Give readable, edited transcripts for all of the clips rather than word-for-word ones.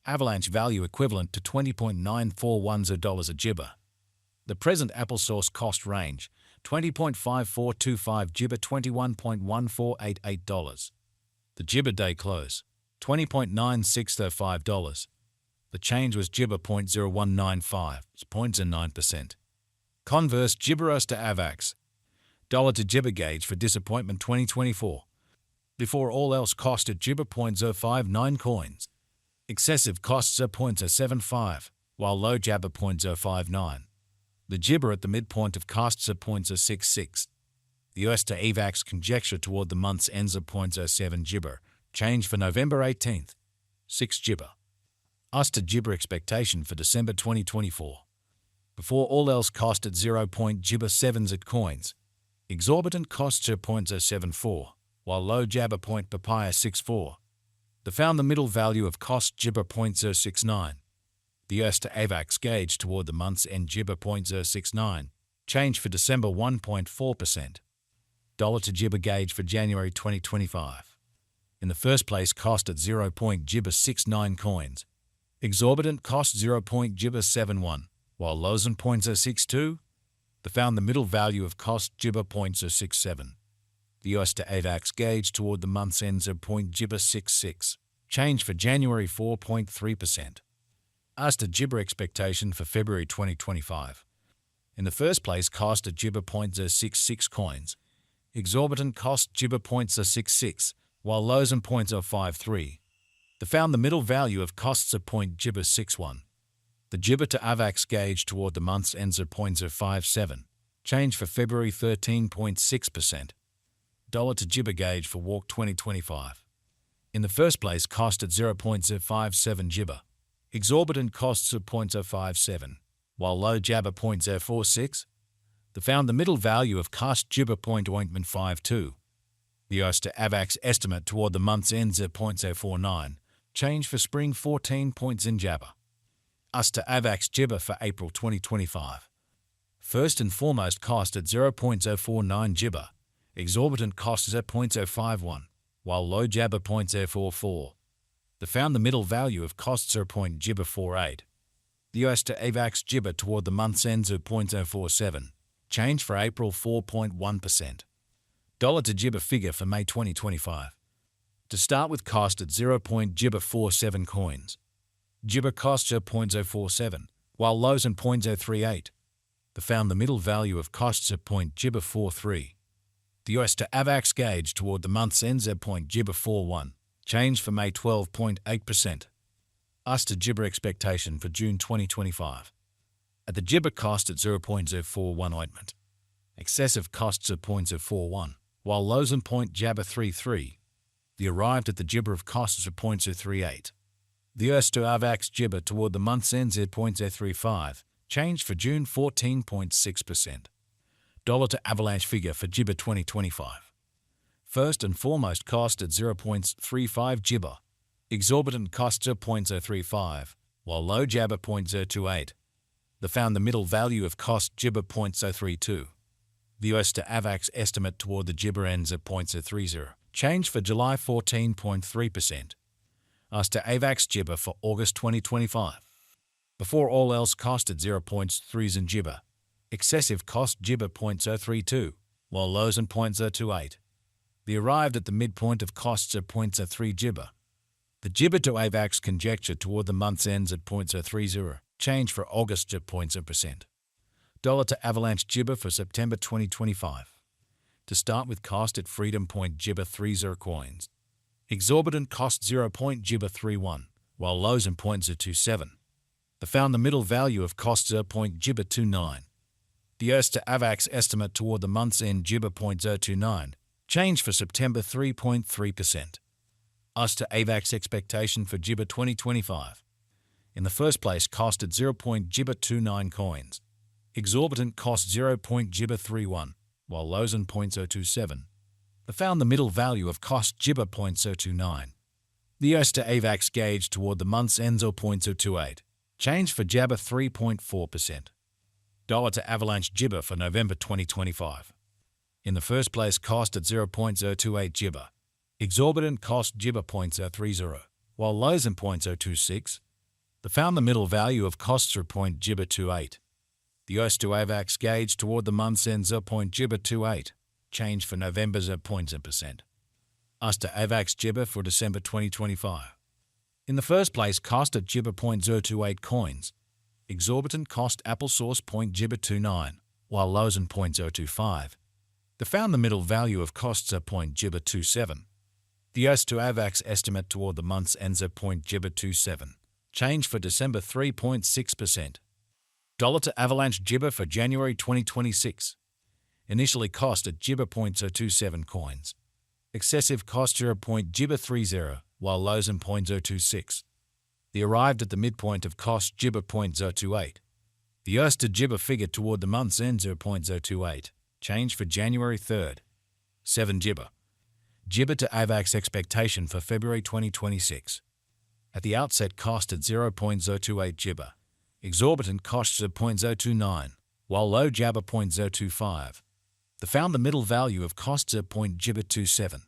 Avalanche value equivalent to $20.9410 a gibber. The present Apple source cost range, $20.5425 gibber, $21.1488. The gibber day close, $20.9605. The change was gibber 0.0195, 0.9%. Converse gibberos to Avax. Dollar to gibber gauge for disappointment 2024. Before all else costed gibber 0.059 coins. Excessive costs are 0.075, while low jabber 0.059. The gibber at the midpoint of costs are 0.066. The US to Avax conjecture toward the month's ends of 0.07 gibber. Change for November 18th. 6 gibber. US to gibber expectation for December 2024. Before all else costed 0. Gibber 7s at coins. Exorbitant costs are 0.074, while low jabber papaya 64. The found the middle value of cost gibber 0.069. The US to Avax gauge toward the month's end gibber 0.069. Change for December 1.4%. Dollar to gibber gauge for January 2025. In the first place cost at 0. Gibber 69 coins. Exorbitant cost 0. Gibber 71, while lows and 0.062. The found the middle value of cost gibber 0.067. The US to Avax gauge toward the month's ends of gibber 66. Change for January 4.3%. US to gibber expectation for February 2025. In the first place cost at gibber 0.066 coins. Exorbitant cost gibber 0.066, while lows and 0.053. The found the middle value of costs of gibber 61. The gibber to Avax gauge toward the month's ends of 0.057. Change for February 13.6%. Dollar to gibber gauge for Walk 2025. In the first place cost at 0.057 gibber. Exorbitant costs of 0.057, while low jabber 0.046. The found the middle value of cost gibber 0.052. The US to Avax estimate toward the month's ends of 0.049. Change for spring 14 points in jabber. US to Avax gibber for April 2025. First and foremost cost at 0.049 gibber. Exorbitant costs at 0.051, while low jabber 0.044. The found the middle value of costs are gibber 48. The US to Avax gibber toward the month's ends of 0.047. Change for April 4.1%. Dollar to gibber figure for May 2025. To start with cost at 0. Gibber 47 coins. Gibber costs are 0.047, while lows and 0.038. The found the middle value of costs are gibber 43. The US to Avax gauge toward the month's ends at gibber 41. Change for May 12.8%. US to gibber expectation for June 2025. At the gibber cost at 0.041 ointment. Excessive costs of 0.041, while lows and jabber 33. The arrived at the gibber of costs of 0.038. The US to Avax gibber toward the month's ends at 0.035. Change for June 14.6%. Dollar to Avalanche figure for gibber 2025. First and foremost cost at 0.35 gibber. Exorbitant costs are 0.035, while low jabber 0.028. The found the middle value of cost gibber 0.032. The US to Avax estimate toward the gibber ends at 0.030. Change for July 14.3%. US to Avax gibber for August 2025. Before all else cost at 0.3s in gibber. Excessive cost gibber 0.032, while lows and 0.028. The arrived at the midpoint of costs at 0.03 gibber. The gibber to Avax conjecture toward the month's ends at 0.030. Change for August at 0.0%. Dollar to Avalanche gibber for September 2025. To start with cost at Freedom gibber 30 coins. Exorbitant cost 0. Gibber 31, while lows and 0.027. The found the middle value of cost 0. Gibber 29. The US to Avax estimate toward the month's end gibber 0.029. Change for September 3.3%. US to Avax expectation for gibber 2025. In the first place cost at 0. Gibber 29 coins. Exorbitant cost 0. Gibber 31, while lows and 0.027. The found the middle value of cost gibber 0.029. The US to Avax gauge toward the month's ends 0.028. Change for jabber 3.4%. Dollar to Avalanche gibber for November 2025. In the first place cost at 0.028 gibber. Exorbitant cost gibber 0.030, while lows and 0.026. The found the middle value of costs 0.28. The US to Avax gauge toward the month's end 0.28. Change for November 0.0%. US to Avax Gibber for December 2025. In the first place, cost at Gibber 0.028 coins. Exorbitant cost Apple Source 0.29, while lows in 0.025. The found the middle value of costs 0.27. The US to Avax estimate toward the month's end 0.27. Change for December 3.6%. Dollar to Avalanche Gibber for January 2026. Initially cost at Gibber 0.027 coins. Excessive cost Gibber 30, while lows in 0.026. The arrived at the midpoint of cost Gibber 0.028. The US to Gibber figure toward the month's end 0.028. Change for January 3rd. 7 Gibber. Gibber to Avax expectation for February 2026. At the outset cost at 0.028 Gibber. Exorbitant costs of 0.029, while low Gibber 0.025. The found the middle value of costs at 0.27.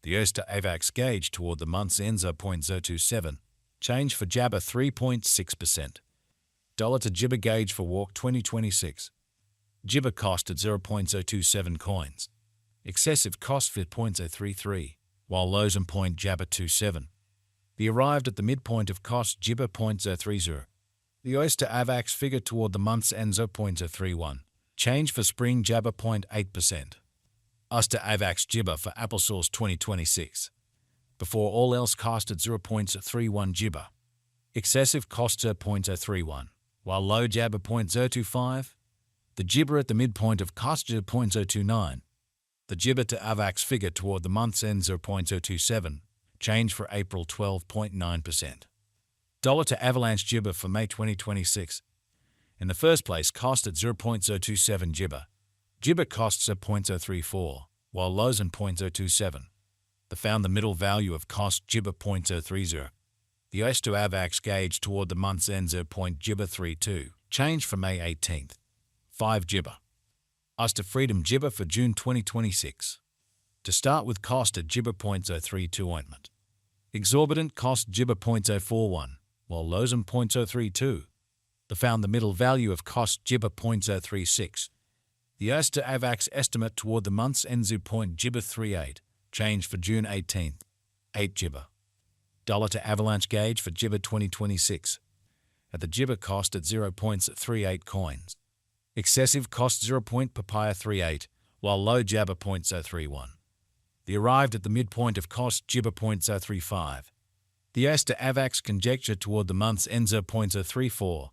The US to Avax gauge toward the month's end 0.027. Change for Gibber 3.6%. Dollar to Gibber gauge for Walk 2026. Gibber cost at 0.027 coins. Excessive cost for 0.033, while lows in Gibber 27. The arrived at the midpoint of cost Gibber 0.030. The US to Avax figure toward the month's end 0.031. Change for spring Gibber 0.8%. US to Avax Gibber for Applesauce 2026. Before all else cost at 0.31 Gibber. Excessive cost 0.031, while low Gibber 0.025. The Gibber at the midpoint of cost 0.029. The Gibber to Avax figure toward the month's end 0.027. Change for April 12.9%. Dollar to Avalanche Gibber for May 2026. In the first place, cost at 0.027 Gibber. Gibber costs at 0.034, while lows in 0.027. The found the middle value of cost Gibber 0.030. The US to Avax gauge toward the month's end Gibber 32. Change for May 18th. 5 Gibber. US to Freedom Gibber for June 2026. To start with, cost at Gibber 0.032 ointment. Exorbitant cost Gibber 0.041, while lows in 0.032. The found the middle value of cost Gibber 0.036. The US to Avax estimate toward the month's end Gibber 38. Change for June 18th. 8 Gibber. Dollar to Avalanche gauge for Gibber 2026. At the Gibber cost at 0.38 coins. Excessive cost 0.38, while low Gibber 0.031. The arrived at the midpoint of cost Gibber 0.035. The US to Avax conjecture toward the month's end 0.034.